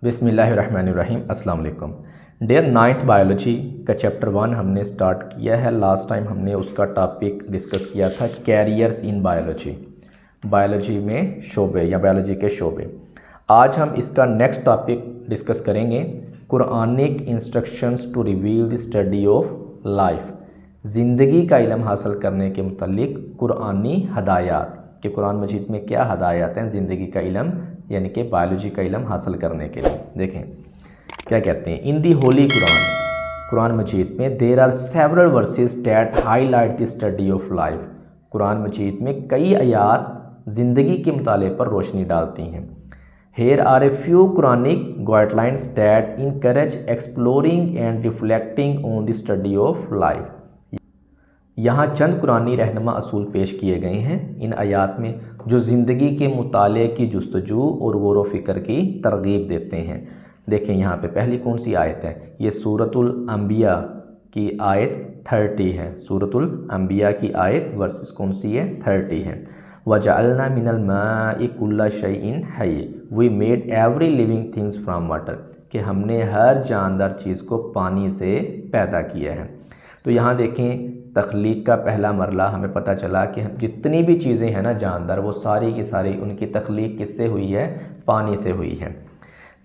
بسم اللہ الرحمن الرحیم۔ السلام علیکم ڈیئر 9th بایولوجی کا چیپٹر 1 ہم نے سٹارٹ کیا ہے۔ لاسٹ ٹائم ہم نے اس کا ٹاپک ڈسکس کیا تھا کیریئرز ان بایولوجی، بایولوجی میں شعبے یا بایولوجی کے شعبے۔ آج ہم اس کا نیکسٹ ٹاپک ڈسکس کریں گے، Quranic instructions to reveal the study of life, زندگی کا علم حاصل کرنے کے متعلق قرآنی ہدایات کہ قرآن مجید میں کیا ہدایات ہیں زندگی کا علم یعنی کہ بایولوجی کا علم حاصل کرنے کے لیے۔ دیکھیں کیا کہتے ہیں، ان دی ہولی قرآن مجید میں there are several verses that highlight the study of life, قرآن مجید میں کئی آیات زندگی کے مطالعے پر روشنی ڈالتی ہیں۔ Here are a few Quranic guidelines that encourage exploring and reflecting on the study of life, یہاں چند قرآنی رہنما اصول پیش کیے گئے ہیں ان آیات میں جو زندگی کے مطالعے کی جستجو اور غور و فکر کی ترغیب دیتے ہیں۔ دیکھیں یہاں پہ پہلی کون سی آیت ہے، یہ سورۃ الانبیاء کی آیت 30 ہے۔ سورۃ الانبیاء کی آیت ورسز کون سی ہے، 30 ہے۔ وَجَعَلْنَا مِنَ الْمَاءِ كُلَّ شَيْءٍ حَيٍّ we made every living things from water, کہ ہم نے ہر جاندار چیز کو پانی سے پیدا کیا ہے۔ تو یہاں دیکھیں تخلیق کا پہلا مرحلہ ہمیں پتہ چلا کہ جتنی بھی چیزیں ہیں نا جاندار، وہ ساری کی ساری ان کی تخلیق کس سے ہوئی ہے، پانی سے ہوئی ہے۔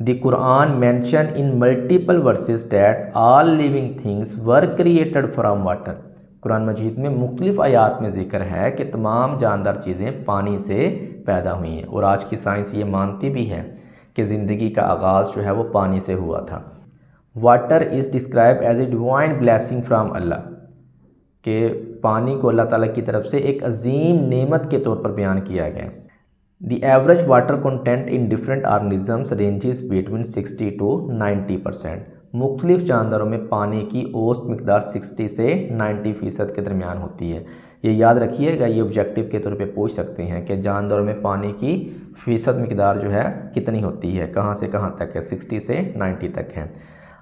The Quran mention in multiple verses that all living things were created from water, قرآن مجید میں مختلف آیات میں ذکر ہے کہ تمام جاندار چیزیں پانی سے پیدا ہوئی ہیں، اور آج کی سائنس یہ مانتی بھی ہے کہ زندگی کا آغاز جو ہے وہ پانی سے ہوا تھا۔ Water is describe as a divine blessing from Allah, کہ پانی کو اللہ تعالیٰ کی طرف سے ایک عظیم نعمت کے طور پر بیان کیا گیا۔ The average water content in different organisms ranges between 60 to 90%، مختلف جانداروں میں پانی کی اوسط مقدار 60 سے 90% کے درمیان ہوتی ہے۔ یہ یاد رکھیے گا، یہ آبجیکٹیو کے طور پہ پوچھ سکتے ہیں کہ جانداروں میں پانی کی فیصد مقدار جو ہے کتنی ہوتی ہے، کہاں سے کہاں تک ہے، 60 سے 90 تک ہے۔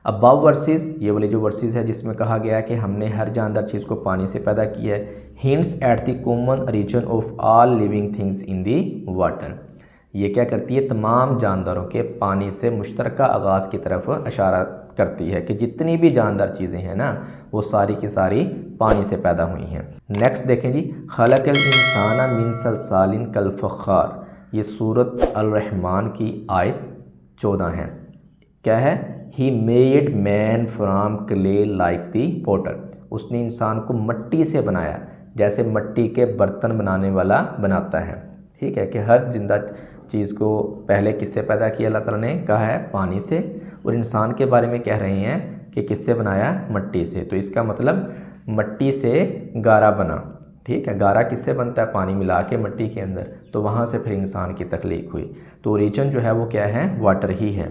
ابو ورسز، یہ والے جو ورسز ہے جس میں کہا گیا کہ ہم نے ہر جاندار چیز کو پانی سے پیدا کیا ہے، hints at the common region of all living things in the water, یہ کیا کرتی ہے، تمام جانداروں کے پانی سے مشترکہ آغاز کی طرف اشارہ کرتی ہے کہ جتنی بھی جاندار چیزیں ہیں نا وہ ساری کی ساری پانی سے پیدا ہوئی ہیں۔ نیکسٹ دیکھیں جی، خلق الانسان من صلصال کالفخار، یہ سورۃ الرحمن کی آیت 14 ہے۔ کیا ہے، he made man from clay like the potter, اس نے انسان کو مٹی سے بنایا جیسے مٹی کے برتن بنانے والا بناتا ہے۔ ٹھیک ہے کہ ہر زندہ چیز کو پہلے کس سے پیدا کیا اللہ تعالیٰ نے، کہا ہے پانی سے، اور انسان کے بارے میں کہہ رہے ہیں کہ کس سے بنایا، مٹی سے۔ تو اس کا مطلب مٹی سے گارا بنا، ٹھیک ہے، گارا کس سے بنتا ہے، پانی ملا کے مٹی کے اندر، تو وہاں سے پھر انسان کی تخلیق ہوئی۔ تو اوریجن جو ہے وہ کیا ہے، واٹر ہی ہے۔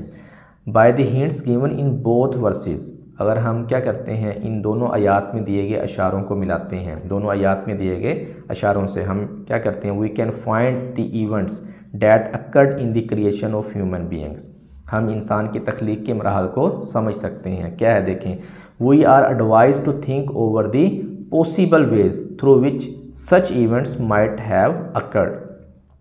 By the hints given in both verses, اگر ہم کیا کرتے ہیں ان دونوں آیات میں دیے گئے اشاروں کو ملاتے ہیں، دونوں آیات میں دیے گئے اشاروں سے ہم کیا کرتے ہیں، we can find the events that occurred in the creation of human beings, ہم انسان کی تخلیق کے مراحل کو سمجھ سکتے ہیں۔ کیا ہے دیکھیں، we are advised to think over the possible ways through which such events might have occurred,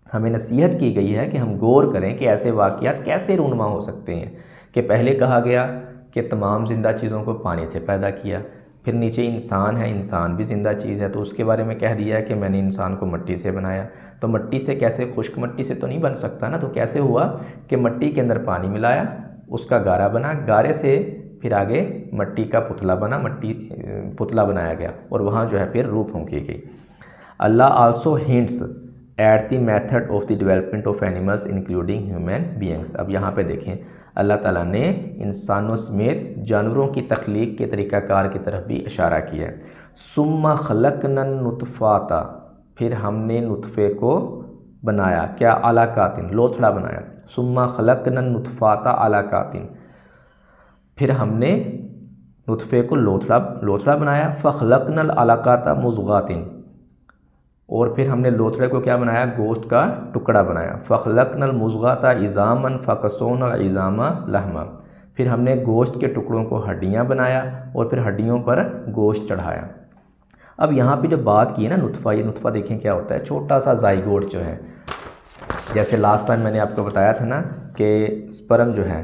ہمیں نصیحت کی گئی ہے کہ ہم غور کریں کہ ایسے واقعات کیسے رونما ہو سکتے ہیں، کہ پہلے کہا گیا کہ تمام زندہ چیزوں کو پانی سے پیدا کیا، پھر نیچے انسان ہے، انسان بھی زندہ چیز ہے، تو اس کے بارے میں کہہ دیا کہ میں نے انسان کو مٹی سے بنایا، تو مٹی سے کیسے، خشک مٹی سے تو نہیں بن سکتا نا، تو کیسے ہوا کہ مٹی کے اندر پانی ملایا، اس کا گارا بنا، گارے سے پھر آگے مٹی کا پتلا بنا، مٹی پتلا بنایا گیا، اور وہاں جو ہے پھر روح پھونکی گئی۔ Allah also hints at the method of the development of animals including human beings, اب یہاں پہ دیکھیں اللہ تعالیٰ نے انسانوں سمیت جانوروں کی تخلیق کے طریقہ کار کی طرف بھی اشارہ کیا ہے۔ ثم خلقنا النطفۃ، پھر ہم نے نطفے کو بنایا، کیا، علاقات، لوتھڑا بنایا، ثم خلقنا النطفۃ علاقات، پھر ہم نے نطفے کو لوتھڑا بنایا، فخلقنا العلاقات مضغات، اور پھر ہم نے لوتھڑے کو کیا بنایا، گوشت کا ٹکڑا بنایا، فخلقنا المضغات عظاما فکسونا العظام لحما، پھر ہم نے گوشت کے ٹکڑوں کو ہڈیاں بنایا اور پھر ہڈیوں پر گوشت چڑھایا۔ اب یہاں پہ جو بات کی ہے نا نطفہ، یہ نطفہ دیکھیں کیا ہوتا ہے، چھوٹا سا زائگوٹ جو ہے، جیسے لاسٹ ٹائم میں نے آپ کو بتایا تھا نا کہ سپرم جو ہے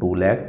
2 legs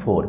4।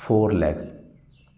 4 legs।